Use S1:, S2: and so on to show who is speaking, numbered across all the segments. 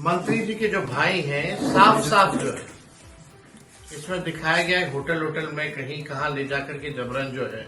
S1: मंत्री जी के जो भाई हैं साफ साफ जो है इसमें दिखाया गया है होटल में कहीं कहाँ ले जाकर के जबरन जो है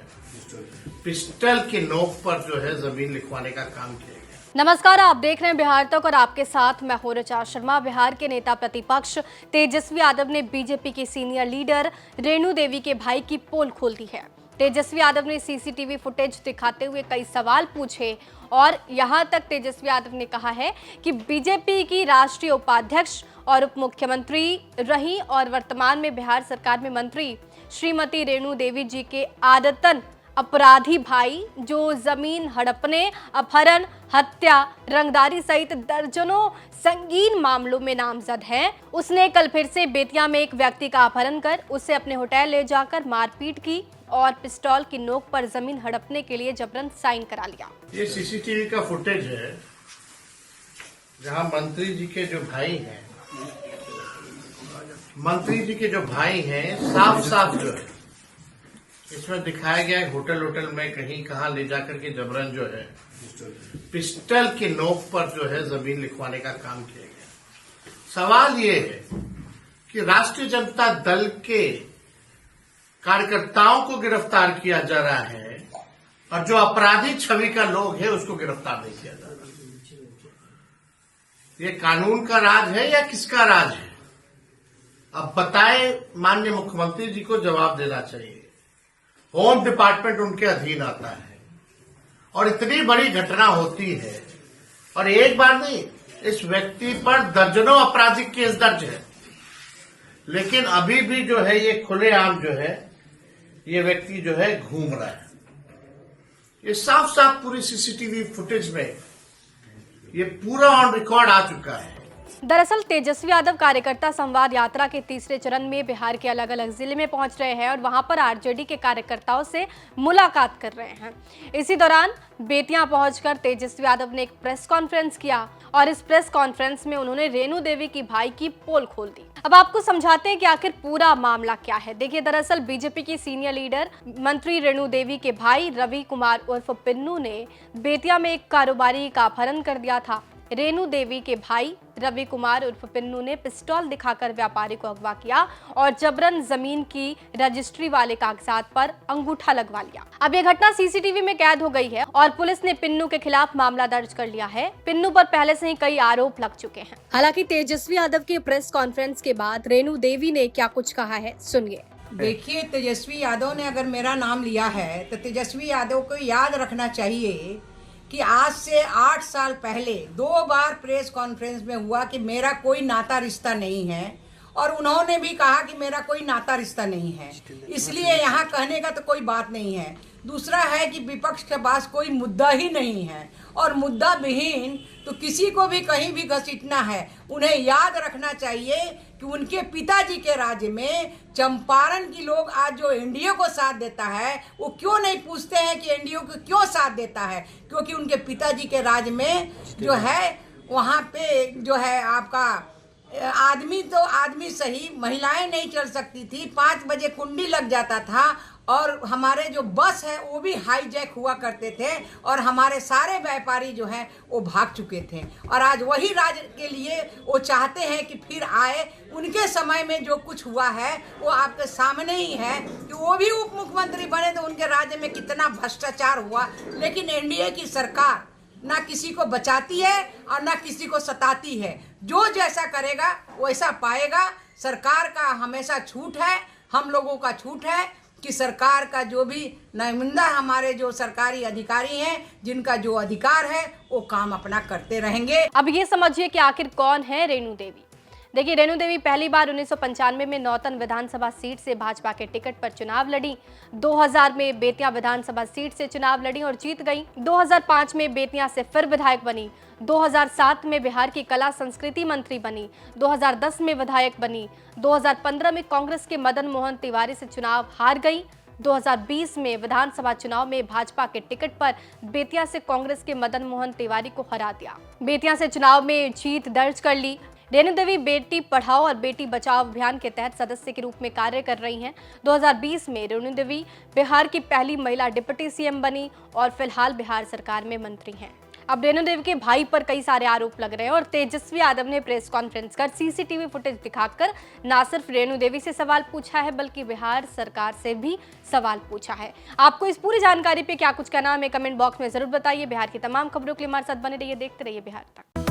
S1: पिस्टल के नोक पर जो है जमीन लिखवाने का काम किया गया।
S2: नमस्कार, आप देख रहे हैं बिहार तक और आपके साथ मैं हूं ऋचा शर्मा। बिहार के नेता प्रतिपक्ष तेजस्वी यादव ने बीजेपी की सीनियर लीडर रेणु देवी के भाई की पोल खोल दी है। तेजस्वी यादव ने सीसीटीवी फुटेज दिखाते हुए कई सवाल पूछे और यहां तक तेजस्वी यादव ने कहा है कि बीजेपी की राष्ट्रीय उपाध्यक्ष और उप मुख्यमंत्री रही और वर्तमान में बिहार सरकार में मंत्री श्रीमती रेणु देवी जी के आदतन अपराधी भाई जो जमीन हड़पने, अपहरण, हत्या, रंगदारी सहित दर्जनों संगीन मामलों में नामजद हैं, उसने कल फिर से बेतिया में एक व्यक्ति का अपहरण कर उसे अपने होटल ले जाकर मारपीट की और पिस्तौल की नोक पर जमीन हड़पने के लिए जबरन साइन करा लिया।
S1: ये सीसीटीवी का फुटेज है जहां मंत्री जी के जो भाई हैं साफ साफ जो है इसमें दिखाया गया है होटल में कहीं कहाँ ले जाकर के जबरन जो है पिस्टल के नोक पर जो है जमीन लिखवाने का काम किया गया। सवाल ये है कि राष्ट्रीय जनता दल के कार्यकर्ताओं को गिरफ्तार किया जा रहा है और जो अपराधी छवि का लोग है उसको गिरफ्तार नहीं किया जा रहा। ये कानून का राज है या किसका राज है? अब बताएं, माननीय मुख्यमंत्री जी को जवाब देना चाहिए। होम डिपार्टमेंट उनके अधीन आता है और इतनी बड़ी घटना होती है और एक बार नहीं, इस व्यक्ति पर दर्जनों आपराधिक केस दर्ज है, लेकिन अभी भी जो है ये खुलेआम जो है ये व्यक्ति जो है घूम रहा है। ये साफ साफ पूरी सीसीटीवी फुटेज में ये पूरा ऑन रिकॉर्ड आ चुका है।
S2: दरअसल तेजस्वी यादव कार्यकर्ता संवाद यात्रा के तीसरे चरण में बिहार के अलग अलग जिले में पहुंच रहे हैं और वहां पर आरजेडी के कार्यकर्ताओं से मुलाकात कर रहे हैं। इसी दौरान बेतिया पहुंचकर तेजस्वी यादव ने एक प्रेस कॉन्फ्रेंस किया और इस प्रेस कॉन्फ्रेंस में उन्होंने रेणु देवी की भाई की पोल खोल दी। अब आपको समझाते हैं कि आखिर पूरा मामला क्या है। देखिए, दरअसल बीजेपी की सीनियर लीडर मंत्री रेणु देवी के भाई रवि कुमार उर्फ पिन्नू ने बेतिया में एक कारोबारी का अपहरण कर दिया था। रेणु देवी के भाई रवि कुमार उर्फ पिन्नू ने पिस्तौल दिखाकर व्यापारी को अगवा किया और जबरन जमीन की रजिस्ट्री वाले कागजात पर अंगूठा लगवा लिया। अब यह घटना सीसीटीवी में कैद हो गई है और पुलिस ने पिन्नू के खिलाफ मामला दर्ज कर लिया है। पिन्नू पर पहले से ही कई आरोप लग चुके हैं। हालांकि तेजस्वी यादव के प्रेस कॉन्फ्रेंस के बाद रेणु देवी ने क्या कुछ कहा है, सुनिए।
S3: देखिए, तेजस्वी यादव ने अगर मेरा नाम लिया है तो तेजस्वी यादव को याद रखना चाहिए कि आज से 8 साल पहले 2 बार प्रेस कॉन्फ्रेंस में हुआ कि मेरा कोई नाता रिश्ता नहीं है और उन्होंने भी कहा कि मेरा कोई नाता रिश्ता नहीं है, इसलिए यहाँ कहने का तो कोई बात नहीं है। दूसरा है कि विपक्ष के पास कोई मुद्दा ही नहीं है और मुद्दा विहीन तो किसी को भी कहीं भी घसीटना है। उन्हें याद रखना चाहिए कि उनके पिताजी के राज्य में चंपारण की लोग आज जो एनडीए को साथ देता है वो क्यों नहीं पूछते हैं कि एनडीए को क्यों साथ देता है? क्योंकि उनके पिताजी के राज्य में जो है वहाँ पे जो है आपका आदमी तो आदमी सही, महिलाएं नहीं चल सकती थी, 5 बजे कुंडी लग जाता था और हमारे जो बस है वो भी हाईजैक हुआ करते थे और हमारे सारे व्यापारी जो हैं वो भाग चुके थे और आज वही राज्य के लिए वो चाहते हैं कि फिर आए। उनके समय में जो कुछ हुआ है वो आपके सामने ही है कि वो भी उप मुख्यमंत्री बने तो उनके राज्य में कितना भ्रष्टाचार हुआ। लेकिन एनडीए की सरकार ना किसी को बचाती है और ना किसी को सताती है। जो जैसा करेगा वैसा पाएगा। सरकार का हमेशा छूट है, हम लोगों का छूट है कि सरकार का जो भी नुमाइंदा हमारे जो सरकारी अधिकारी हैं जिनका जो अधिकार है वो काम अपना करते रहेंगे।
S2: अब ये समझिए कि आखिर कौन है रेणु देवी। देखिए, रेणु देवी पहली बार 1995 में नौतन विधानसभा सीट से भाजपा के टिकट पर चुनाव लड़ी। 2000 में बेतिया विधानसभा सीट से चुनाव लड़ी और जीत गई। 2005 में बेतिया से फिर विधायक बनी। 2007 में बिहार की कला संस्कृति मंत्री बनी। 2010 में विधायक बनी। 2015 में कांग्रेस के मदन मोहन तिवारी से चुनाव हार गई। 2020 में विधानसभा चुनाव में भाजपा के टिकट पर बेतिया से कांग्रेस के मदन मोहन तिवारी को हरा दिया। बेतिया से चुनाव में जीत दर्ज कर ली। रेणु देवी बेटी पढ़ाओ और बेटी बचाओ अभियान के तहत सदस्य के रूप में कार्य कर रही हैं। 2020 में रेणु देवी बिहार की पहली महिला डिप्टी सीएम बनी और फिलहाल बिहार सरकार में मंत्री हैं। अब रेणु देवी के भाई पर कई सारे आरोप लग रहे हैं और तेजस्वी यादव ने प्रेस कॉन्फ्रेंस कर सीसीटीवी फुटेज दिखाकर ना सिर्फ रेणु देवी से सवाल पूछा है बल्कि बिहार सरकार से भी सवाल पूछा है। आपको इस पूरी जानकारी पे क्या कुछ कहना है हमें कमेंट बॉक्स में जरूर बताइए। बिहार की तमाम खबरों के लिए हमारे साथ बने रहिए, देखते रहिए बिहार तक।